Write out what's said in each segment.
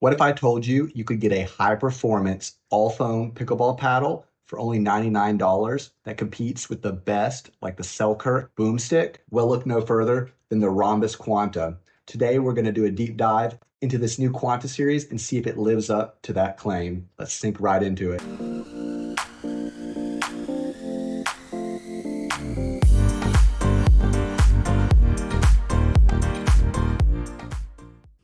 What if I told you you could get a high performance all foam pickleball paddle for only $99 that competes with the best, like the Selkirk boomstick? Well, look no further than the Ronbus Quanta. Today, we're going to do a deep dive into this new Quanta series and see if it lives up to that claim. Let's sink right into it.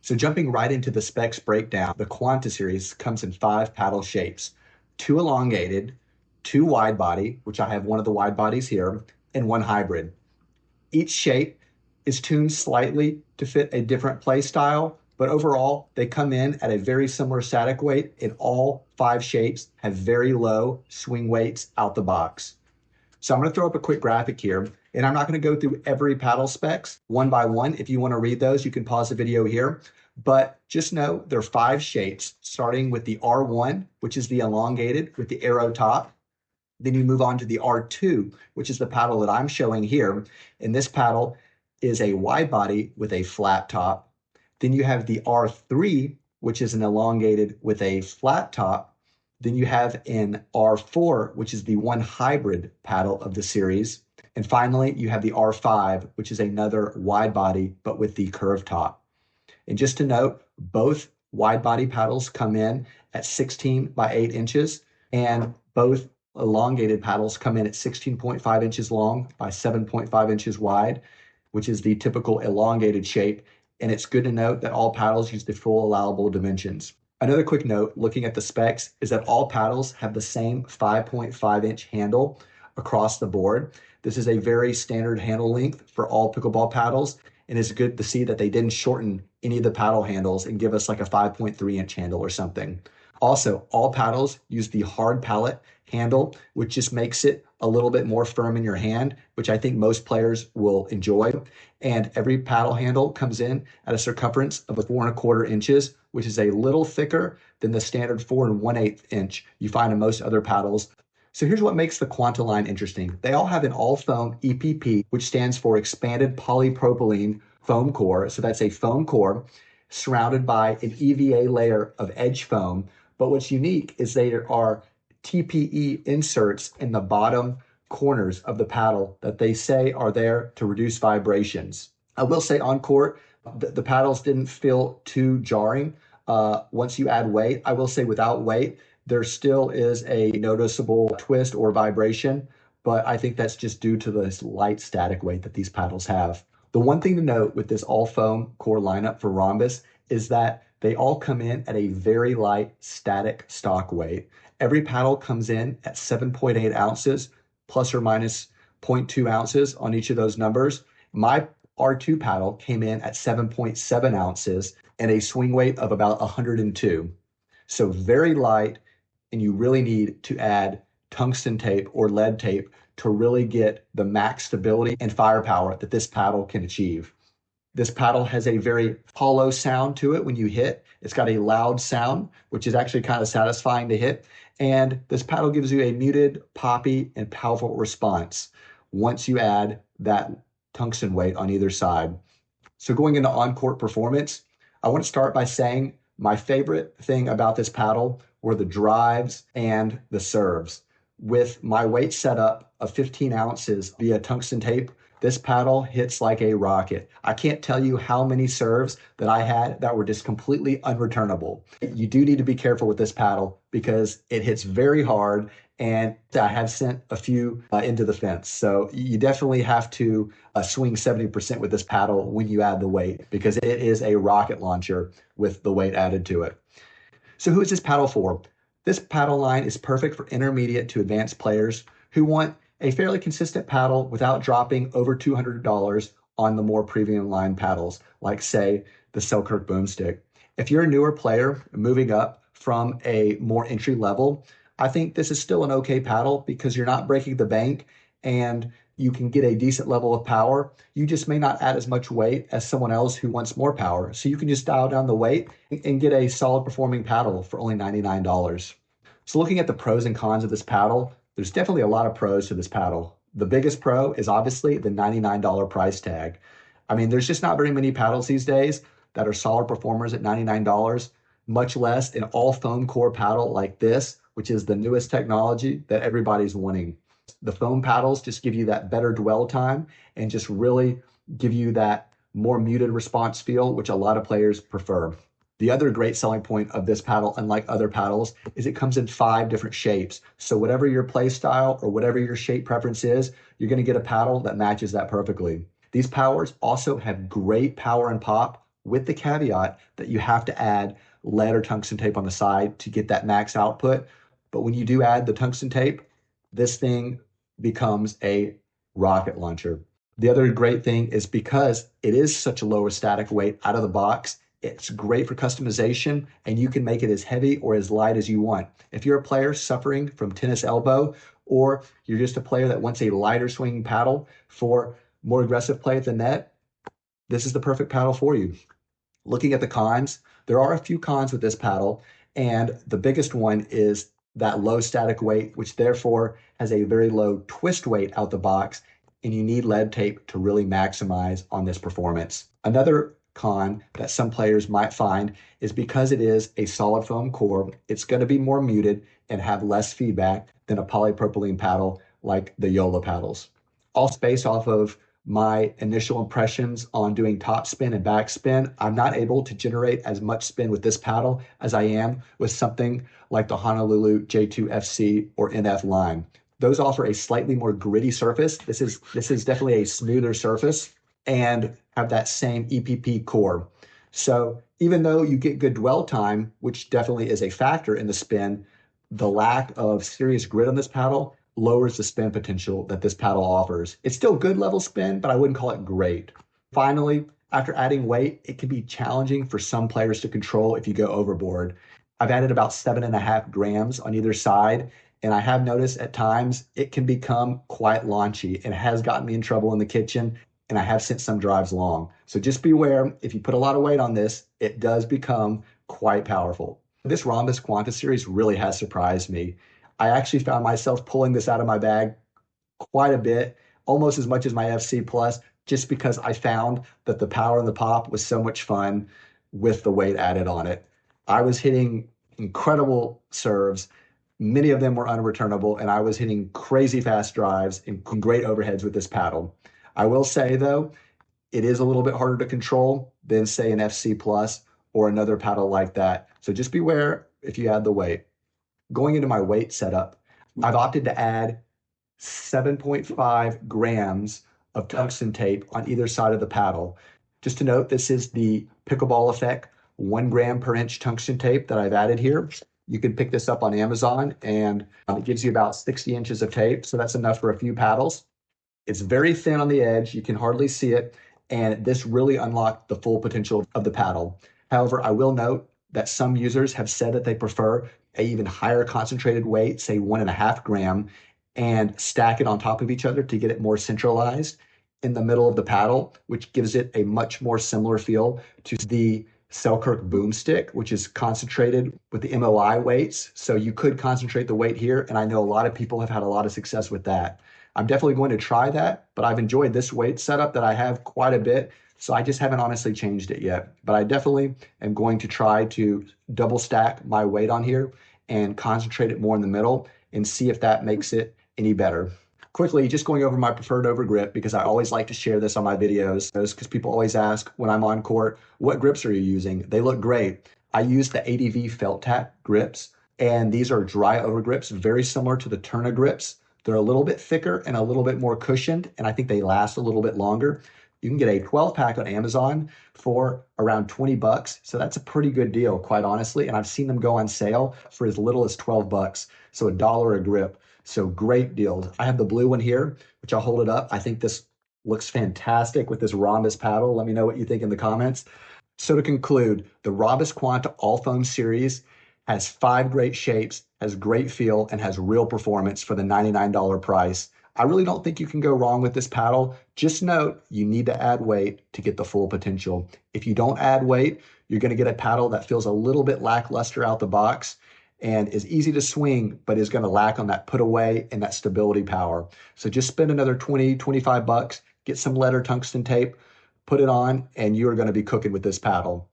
So jumping right into the specs breakdown, the Quanta series comes in 5 paddle shapes: 2 elongated, 2 wide body, which I have one of the wide bodies here, and 1 hybrid. Each shape is tuned slightly to fit a different play style, but overall they come in at a very similar static weight, and all 5 shapes have very low swing weights out the box. So I'm going to throw up a quick graphic here, and I'm not going to go through every paddle specs one by one. If you want to read those, you can pause the video here. But just know there are 5 shapes, starting with the R1, which is the elongated with the arrow top. Then you move on to the R2, which is the paddle that I'm showing here. And this paddle is a wide body with a flat top. Then you have the R3, which is an elongated with a flat top. Then you have an R4, which is the one hybrid paddle of the series. And finally, you have the R5, which is another wide body, but with the curved top. And just to note, both wide body paddles come in at 16 by 8 inches, and both elongated paddles come in at 16.5 inches long by 7.5 inches wide, which is the typical elongated shape. And it's good to note that all paddles use the full allowable dimensions. Another quick note, looking at the specs, is that all paddles have the same 5.5-inch handle across the board. This is a very standard handle length for all pickleball paddles, and it's good to see that they didn't shorten any of the paddle handles and give us like a 5.3-inch handle or something. Also, all paddles use the hard pallet handle, which just makes it a little bit more firm in your hand, which I think most players will enjoy. And every paddle handle comes in at a circumference of 4¼ inches, which is a little thicker than the standard 4 1/8 inch you find in most other paddles. So here's what makes the Quanta line interesting. They all have an all-foam EPP, which stands for expanded polypropylene foam core. So that's a foam core surrounded by an EVA layer of edge foam. But what's unique is there are TPE inserts in the bottom corners of the paddle that they say are there to reduce vibrations. I will say on court, the paddles didn't feel too jarring once you add weight. I will say without weight, there still is a noticeable twist or vibration, but I think that's just due to this light static weight that these paddles have. The one thing to note with this all foam core lineup for Ronbus is that they all come in at a very light static stock weight. Every paddle comes in at 7.8 ounces, plus or minus 0.2 ounces on each of those numbers. My R2 paddle came in at 7.7 ounces and a swing weight of about 102. So very light, and you really need to add tungsten tape or lead tape to really get the max stability and firepower that this paddle can achieve. This paddle has a very hollow sound to it when you hit. It's got a loud sound, which is actually kind of satisfying to hit. And this paddle gives you a muted, poppy, and powerful response once you add that tungsten weight on either side. So going into on-court performance, I want to start by saying my favorite thing about this paddle were the drives and the serves. With my weight setup of 15 ounces via tungsten tape, this paddle hits like a rocket. I can't tell you how many serves that I had that were just completely unreturnable. You do need to be careful with this paddle because it hits very hard, and I have sent a few into the fence. So you definitely have to swing 70% with this paddle when you add the weight, because it is a rocket launcher with the weight added to it. So who is this paddle for? This paddle line is perfect for intermediate to advanced players who want a fairly consistent paddle without dropping over $200 on the more premium line paddles, like say the Selkirk boomstick. If you're a newer player moving up from a more entry level, I think this is still an okay paddle because you're not breaking the bank and you can get a decent level of power. You just may not add as much weight as someone else who wants more power. So you can just dial down the weight and get a solid performing paddle for only $99. So looking at the pros and cons of this paddle, there's definitely a lot of pros to this paddle. The biggest pro is obviously the $99 price tag. I mean, there's just not very many paddles these days that are solid performers at $99. much less an all foam core paddle like this, which is the newest technology that everybody's wanting. The foam paddles just give you that better dwell time and just really give you that more muted response feel, which a lot of players prefer. The other great selling point of this paddle, unlike other paddles, is it comes in 5 different shapes. So whatever your play style or whatever your shape preference is, you're going to get a paddle that matches that perfectly. These powers also have great power and pop, with the caveat that you have to add lead or tungsten tape on the side to get that max output. But when you do add the tungsten tape, this thing becomes a rocket launcher. The other great thing is because it is such a lower static weight out of the box, it's great for customization, and you can make it as heavy or as light as you want. If you're a player suffering from tennis elbow, or you're just a player that wants a lighter swinging paddle for more aggressive play at the net, this is the perfect paddle for you. Looking at the cons, there are a few cons with this paddle, and the biggest one is that low static weight, which therefore has a very low twist weight out the box, and you need lead tape to really maximize on this performance. Another con that some players might find is because it is a solid foam core, it's going to be more muted and have less feedback than a polypropylene paddle like the Yola paddles. Also, based off of my initial impressions on doing top spin and back spin, I'm not able to generate as much spin with this paddle as I am with something like the Honolulu J2 FC or NF line. Those offer a slightly more gritty surface. This is definitely a smoother surface and have that same EPP core. So even though you get good dwell time, which definitely is a factor in the spin, the lack of serious grit on this paddle lowers the spin potential that this paddle offers. It's still good level spin, but I wouldn't call it great. Finally, after adding weight, it can be challenging for some players to control if you go overboard. I've added about 7.5 grams on either side, and I have noticed at times it can become quite launchy and has gotten me in trouble in the kitchen, and I have sent some drives long. So just beware, if you put a lot of weight on this, it does become quite powerful. This Ronbus Quanta series really has surprised me. I actually found myself pulling this out of my bag quite a bit, almost as much as my FC Plus, just because I found that the power and the pop was so much fun with the weight added on it. I was hitting incredible serves. Many of them were unreturnable, and I was hitting crazy fast drives and great overheads with this paddle. I will say, though, it is a little bit harder to control than, say, an FC Plus or another paddle like that. So just beware if you add the weight. Going into my weight setup, I've opted to add 7.5 grams of tungsten tape on either side of the paddle. Just to note, this is the Pickleball Effect 1 gram per inch tungsten tape that I've added here. You can pick this up on Amazon, and it gives you about 60 inches of tape, so that's enough for a few paddles. It's very thin on the edge, you can hardly see it, and this really unlocked the full potential of the paddle. However, I will note that some users have said that they prefer a even higher concentrated weight, say 1.5 gram, and stack it on top of each other to get it more centralized in the middle of the paddle, which gives it a much more similar feel to the Selkirk Boomstick, which is concentrated with the MOI weights. So you could concentrate the weight here, and I know a lot of people have had a lot of success with that. I'm definitely going to try that, but I've enjoyed this weight setup that I have quite a bit, so I just haven't honestly changed it yet. But I definitely am going to try to double stack my weight on here and concentrate it more in the middle and see if that makes it any better. Quickly, just going over my preferred over grip, because I always like to share this on my videos, because people always ask when I'm on court, what grips are you using? They look great. I use the ADV Felt Tap grips, and these are dry over grips, very similar to the Tourna grips. They're a little bit thicker and a little bit more cushioned, and I think they last a little bit longer. You can get a 12-pack on Amazon for around 20 bucks. So that's a pretty good deal, quite honestly. And I've seen them go on sale for as little as 12 bucks. So $1 a grip. So great deals. I have the blue one here, which I'll hold it up. I think this looks fantastic with this Ronbus paddle. Let me know what you think in the comments. So to conclude, the Ronbus Quanta All-Foam Series has 5 great shapes, has great feel, and has real performance for the $99 price. I really don't think you can go wrong with this paddle. Just note, you need to add weight to get the full potential. If you don't add weight, you're going to get a paddle that feels a little bit lackluster out the box and is easy to swing, but is going to lack on that put away and that stability power. So just spend another 20, 25 bucks, get some lead or tungsten tape, put it on, and you're going to be cooking with this paddle.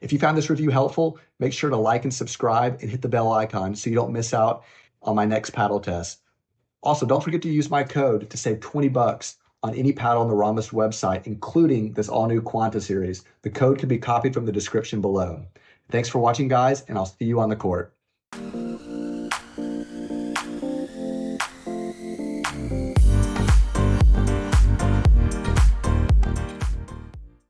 If you found this review helpful, make sure to like and subscribe and hit the bell icon so you don't miss out on my next paddle test. Also, don't forget to use my code to save $20 on any paddle on the Ronbus website, including this all-new Quanta series. The code can be copied from the description below. Thanks for watching, guys, and I'll see you on the court.